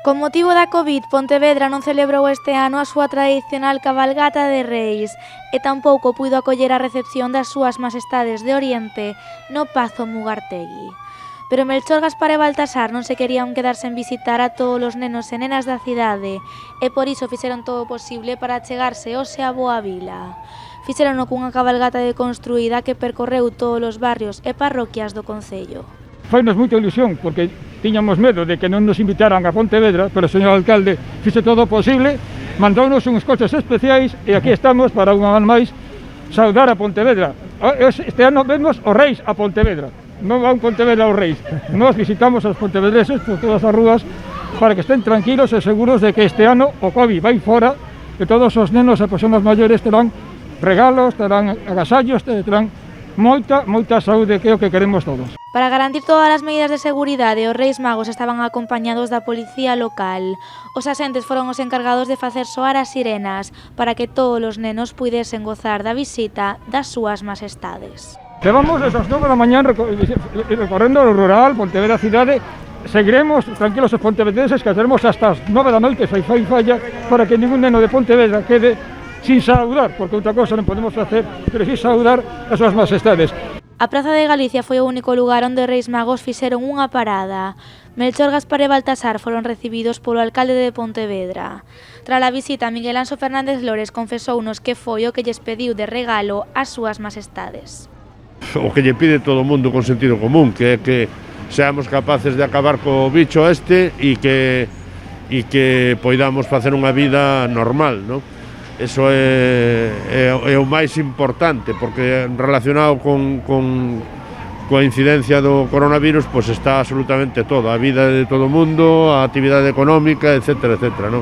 Con motivo da Covid, Pontevedra non celebrou este ano a súa tradicional cabalgata de Reis e tampouco puido acoller a recepción das súas majestades de Oriente no Pazo Mugartegui. Pero Melchor, Gaspar e Baltasar non se querían quedar sen visitar a todos os nenos e nenas da cidade e por iso fixeron todo o posible para achegarse hoxe a boa vila. Fixerono cunha cabalgata deconstruída que percorreu todos os barrios e parroquias do concello. Fainos moita ilusión, porque tiñamos medo de que non nos invitaran a Pontevedra, pero o señor alcalde fixe todo o posible, mandounos uns coches especiais e aquí estamos para unha vez máis saudar a Pontevedra. Este ano vemos os Reis a Pontevedra, non van Pontevedra aos Reis. Nos visitamos aos pontevedreses por todas as rúas para que estén tranquilos e seguros de que este ano o Covid vai fora e todos os nenos e persoas maiores terán regalos, terán agasallos, terán moita saúde, que é o que queremos todos. Para garantir todas as medidas de seguridade, os Reis Magos estaban acompañados da policía local. Os axentes foron os encargados de facer soar as sirenas para que todos os nenos puidesen gozar da visita das súas majestades. Levamos desde as 9 da mañá recorrendo o rural, Pontevedra cidade. Seguiremos tranquilos os pontevedreses que teremos hasta as 9 da noite, se fai falla, para que ningún neno de Pontevedra quede sin saudar, porque outra cosa non podemos facer, pero sin saudar as súas majestades. A Praza de Galicia foi o único lugar onde os Reis Magos fixeron unha parada. Melchor, Gaspar e Baltasar foron recibidos polo alcalde de Pontevedra. Tras a visita, Miguel Anxo Fernández Lores confesounos que foi o que lles pediu de regalo ás súas majestades. O que lle pide todo o mundo con sentido común, que é que seamos capaces de acabar co bicho este e que poidamos facer unha vida normal, non? Eso é o máis importante, porque relacionado coa incidencia do coronavirus, pois está absolutamente todo, a vida de todo o mundo, a actividade económica, etcétera, non?